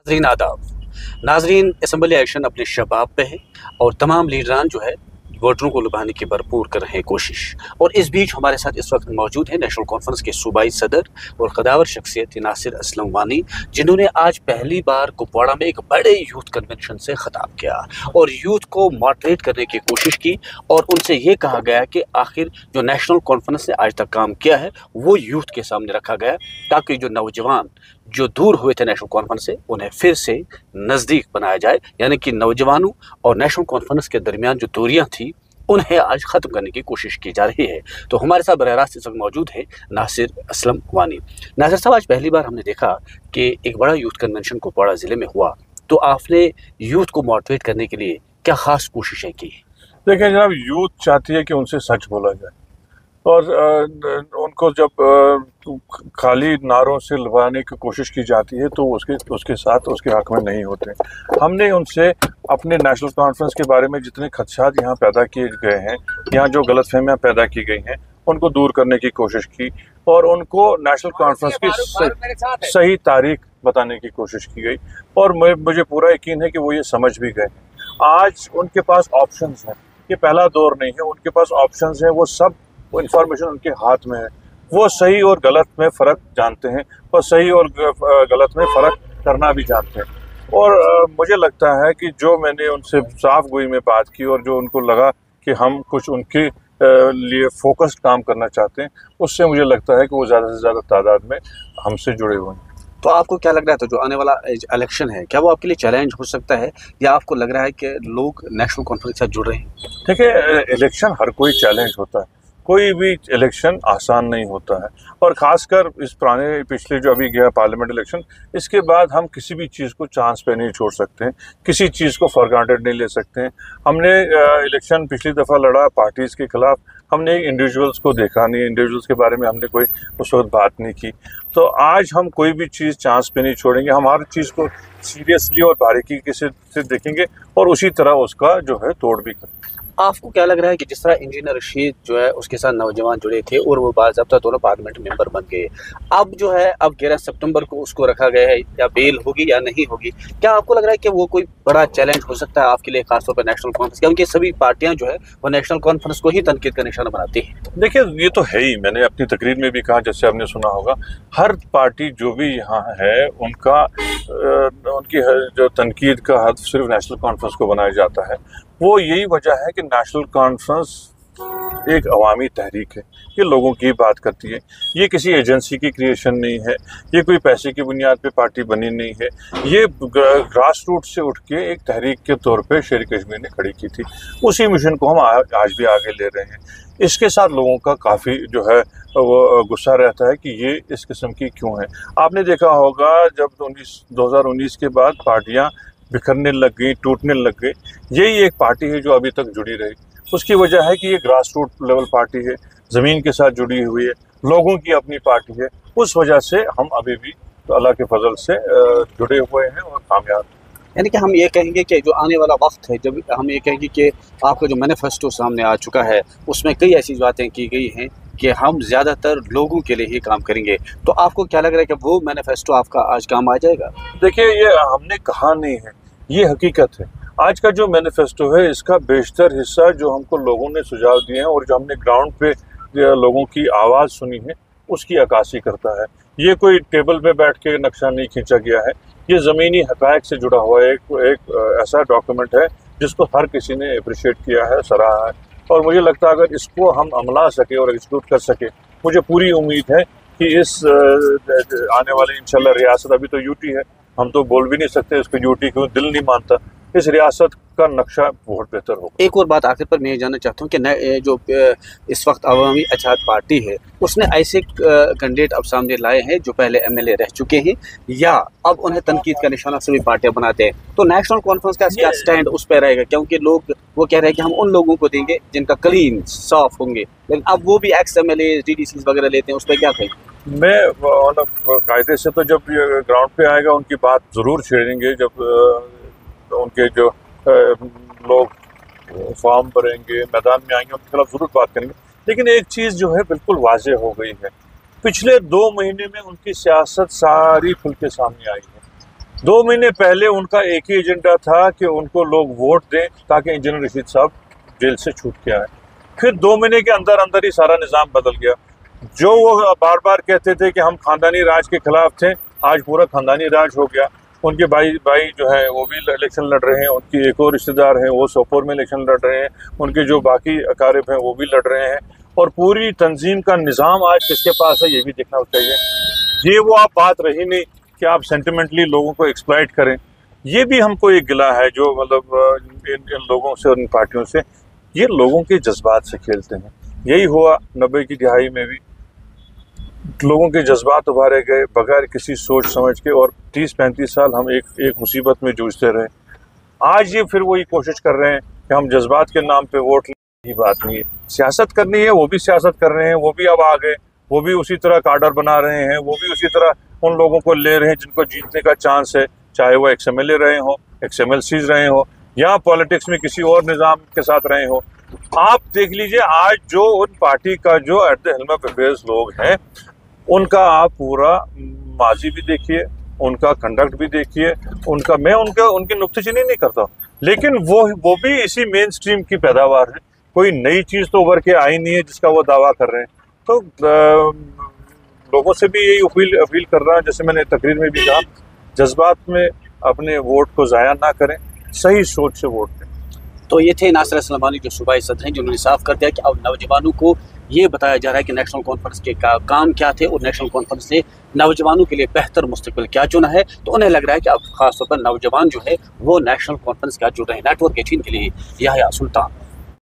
नाजरीन आदाब। नाजरीन, असम्बली एक्शन अपने शबाब पे है और तमाम लीडरान जो है वोटरों को लुभाने की भरपूर कर रहे हैं कोशिश। और इस बीच हमारे साथ इस वक्त मौजूद है नेशनल कॉन्फ्रेंस के सूबाई सदर और कदावर शख्सियत नासिर असलम वानी, जिन्होंने आज पहली बार कुपवाड़ा में एक बड़े यूथ कन्वेंशन से खिताब किया और यूथ को मोटिवेट करने की कोशिश की। और उनसे ये कहा गया कि आखिर जो नेशनल कॉन्फ्रेंस ने आज तक काम किया है वो यूथ के सामने रखा गया, ताकि जो नौजवान जो दूर हुए थे नेशनल कॉन्फ्रेंस से उन्हें फिर से नज़दीक बनाया जाए। यानी कि नौजवानों और नेशनल कॉन्फ्रेंस के दरमियान जो दूरियां थी उन्हें आज ख़त्म करने की कोशिश की जा रही है। तो हमारे साथ बरह रास्त इस वक्त मौजूद है नासिर असलम वानी। नासिर साहब, आज पहली बार हमने देखा कि एक बड़ा यूथ कन्वेंशन कुपवाड़ा ज़िले में हुआ, तो आपने यूथ को मोटिवेट करने के लिए क्या ख़ास कोशिशें की? देखिए जनाब, यूथ चाहती है कि उनसे सच बोला जाए और उनको जब खाली नारों से लुभाने की कोशिश की जाती है तो उसके साथ उसके हक में नहीं होते। हमने उनसे अपने नेशनल कॉन्फ्रेंस के बारे में जितने खदशात यहाँ पैदा किए गए हैं, यहाँ जो गलतफहमियाँ पैदा की गई हैं, उनको दूर करने की कोशिश की और उनको नेशनल कॉन्फ्रेंस की सही तारीख बताने की कोशिश की गई। और मुझे पूरा यकीन है कि वो ये समझ भी गए। आज उनके पास ऑप्शंस हैं, ये पहला दौर नहीं है, उनके पास ऑप्शंस हैं, वो इंफॉर्मेशन उनके हाथ में है, वो सही और गलत में फ़र्क जानते हैं और सही और गलत में फ़र्क करना भी जानते हैं। और मुझे लगता है कि जो मैंने उनसे साफ गोई में बात की और जो उनको लगा कि हम कुछ उनके लिए फोकस्ड काम करना चाहते हैं, उससे मुझे लगता है कि वो ज़्यादा से ज़्यादा तादाद में हमसे जुड़े हुए हैं। तो आपको क्या लग रहा था जो आने वाला इलेक्शन है, क्या वो आपके लिए चैलेंज हो सकता है या आपको लग रहा है कि लोग नेशनल कॉन्फ्रेंस के साथ जुड़ रहे हैं? देखिए, इलेक्शन हर कोई चैलेंज होता है, कोई भी इलेक्शन आसान नहीं होता है। और ख़ासकर इस पिछले जो अभी गया पार्लियामेंट इलेक्शन, इसके बाद हम किसी भी चीज़ को चांस पे नहीं छोड़ सकते हैं, किसी चीज़ को फॉर ग्रांटेड नहीं ले सकते हैं। हमने इलेक्शन पिछली दफ़ा लड़ा पार्टीज़ के ख़िलाफ़, हमने इंडिविजुअल्स को देखा नहीं, इंडिविजुअल्स के बारे में हमने कोई उस वक्त बात नहीं की। तो आज हम कोई भी चीज़ चांस पे नहीं छोड़ेंगे, हम हर चीज़ को सीरियसली और बारीकी से देखेंगे और उसी तरह उसका जो है तोड़ भी करेंगे। आपको क्या लग रहा है कि जिस तरह इंजीनियर रशीद जो है उसके साथ नौजवान जुड़े थे और वो बाज़ाब्ता दोनों पार्लियामेंट मेंबर बन गए, अब जो है अब 11 सितंबर को उसको रखा गया है, या बेल होगी या नहीं होगी, क्या आपको लग रहा है कि वो कोई बड़ा चैलेंज हो सकता है आपके लिए, खासतौर पर नेशनल कॉन्फ्रेंस? क्योंकि सभी पार्टियां जो है वो नेशनल कॉन्फ्रेंस को ही तनकीद का निशाना बनाती हैं। देखिए, ये तो है ही, मैंने अपनी तकरीर में भी कहा, जैसे आपने सुना होगा, हर पार्टी जो भी यहाँ है उनकी जो तनकीद का हद सिर्फ नेशनल कॉन्फ्रेंस को बनाया जाता है। वो यही वजह है कि नेशनल कॉन्फ्रेंस एक अवामी तहरीक है, ये लोगों की बात करती है, ये किसी एजेंसी की क्रिएशन नहीं है, ये कोई पैसे की बुनियाद पे पार्टी बनी नहीं है, ये ग्रास रूट से उठ के एक तहरीक के तौर पे शेर कश्मीर ने खड़ी की थी। उसी मिशन को हम आज भी आगे ले रहे हैं। इसके साथ लोगों का काफ़ी जो है वो गुस्सा रहता है कि ये इस किस्म की क्यों है। आपने देखा होगा जब 2019 के बाद पार्टियाँ बिखरने लग गई, टूटने लग गई, यही एक पार्टी है जो अभी तक जुड़ी रही। उसकी वजह है कि ये ग्रास रूट लेवल पार्टी है, ज़मीन के साथ जुड़ी हुई है, लोगों की अपनी पार्टी है। उस वजह से हम अभी भी तो अल्लाह के फजल से जुड़े हुए हैं और कामयाब। यानी कि हम ये कहेंगे कि जो आने वाला वक्त है, जब हम ये कहेंगे कि आपका जो मैनिफेस्टो सामने आ चुका है उसमें कई ऐसी बातें की गई हैं कि हम ज़्यादातर लोगों के लिए ही काम करेंगे, तो आपको क्या लग रहा है कि वो मैनिफेस्टो आपका आज काम आ जाएगा? देखिए, ये हमने कहा नहीं है, ये हकीकत है। आज का जो मैनिफेस्टो है इसका बेशतर हिस्सा जो हमको लोगों ने सुझाव दिए हैं और जो हमने ग्राउंड पे लोगों की आवाज़ सुनी है उसकी अक्कासी करता है। ये कोई टेबल पे बैठ के नक्शा नहीं खींचा गया है, ये ज़मीनी हक़ाइक़ से जुड़ा हुआ एक ऐसा डॉक्यूमेंट है जिसको हर किसी ने अप्रिशिएट किया है, सराहा है। और मुझे लगता है अगर इसको हम अमला सके और एग्जीक्यूट कर सके, मुझे पूरी उम्मीद है कि इस आने वाले इंशाल्लाह रियासत, अभी तो यूटी है, हम तो बोल भी नहीं सकते इसको यूटी क्यों, दिल नहीं मानता, इस रियासत का नक्शा बहुत बेहतर होगा। एक और बात आखिर पर मैं ये जानना चाहता हूँ कि जो इस वक्त अवामी अछात पार्टी है उसने ऐसे कैंडिडेट अब सामने लाए हैं जो पहले एमएलए रह चुके हैं या अब उन्हें तनकीद का निशाना सभी पार्टियां बनाते हैं, तो नेशनल कॉन्फ्रेंस का क्या स्टैंड उस पर रहेगा? क्योंकि लोग वो कह रहे हैं कि हम उन लोगों को देंगे जिनका क्लीन साफ होंगे, लेकिन अब वो भी एक्स एमएलए डीडीसी वगैरह लेते हैं, उस पर क्या कहेंगे? मैं कायदे से तो जब ग्राउंड पे आएगा उनकी बात ज़रूर छेड़ेंगे, जब उनके जो लोग फॉर्म भरेंगे, मैदान में आएंगे, उनके खिलाफ ज़रूर बात करेंगे। लेकिन एक चीज़ जो है बिल्कुल वाज़ेह हो गई है, पिछले 2 महीने में उनकी सियासत सारी खुल के सामने आई है। 2 महीने पहले उनका एक ही एजेंडा था कि उनको लोग वोट दें ताकि इंजीनियर रशीद साहब जेल से छूट के आए। फिर 2 महीने के अंदर अंदर ही सारा निज़ाम बदल गया। जो वो बार बार कहते थे कि हम खानदानी राज के खिलाफ थे, आज पूरा खानदानी राज हो गया। उनके भाई जो है वो भी इलेक्शन लड़ रहे हैं, उनकी एक और रिश्तेदार हैं वो सोपोर में इलेक्शन लड़ रहे हैं, उनके जो बाकी अकारिब हैं वो भी लड़ रहे हैं, और पूरी तंजीम का निज़ाम आज किसके पास है ये भी देखना चाहिए। ये वो आप बात रही नहीं कि आप सेंटिमेंटली लोगों को एक्सप्लॉइट करें। ये भी हमको एक गिला है जो मतलब इन लोगों से और इन पार्टियों से, ये लोगों के जज्बात से खेलते हैं। यही हुआ 90 की दिहाई में भी, लोगों के जज्बात उभारे गए बगैर किसी सोच समझ के, और 30-35 साल हम एक मुसीबत में जूझते रहे। आज ये फिर वही कोशिश कर रहे हैं कि हम जज्बात के नाम पे वोट की बात नहीं है, सियासत करनी है, वो भी सियासत कर रहे हैं, वो भी अब आ गए, वो भी उसी तरह काडर बना रहे हैं, वो भी उसी तरह उन लोगों को ले रहे हैं जिनको जीतने का चांस है, चाहे वो XMLA रहे हों, XMLCs रहे हों, या पॉलिटिक्स में किसी और निज़ाम के साथ रहे हों। आप देख लीजिए आज जो उन पार्टी का जो at the helm of affairs लोग हैं, उनका आप पूरा माजी भी देखिए, उनका कंडक्ट भी देखिए, उनकी नुक्तेचीनी नहीं करता, लेकिन वो भी इसी मेन स्ट्रीम की पैदावार है। कोई नई चीज़ तो उभर के आई नहीं है जिसका वो दावा कर रहे हैं। तो लोगों से भी यही अपील कर रहा है, जैसे मैंने तकरीर में भी कहा, जज्बात में अपने वोट को ज़ाया ना करें, सही सोच से वोट दें। तो ये थे नासिर असलमानी जो सूबाई सदर हैं, जिन्होंने साफ कर दिया कि अब नौजवानों को ये बताया जा रहा है कि नेशनल कॉन्फ्रेंस के काम क्या थे और नेशनल कॉन्फ्रेंस ने नौजवानों के लिए बेहतर मुस्तकबिल क्या चुना है। तो उन्हें लग रहा है कि अब खासतौर पर नौजवान जो है वो नेशनल कॉन्फ्रेंस का जुड़ रहे हैं। नेटवर्क 18 के लिए यह सुल्तान।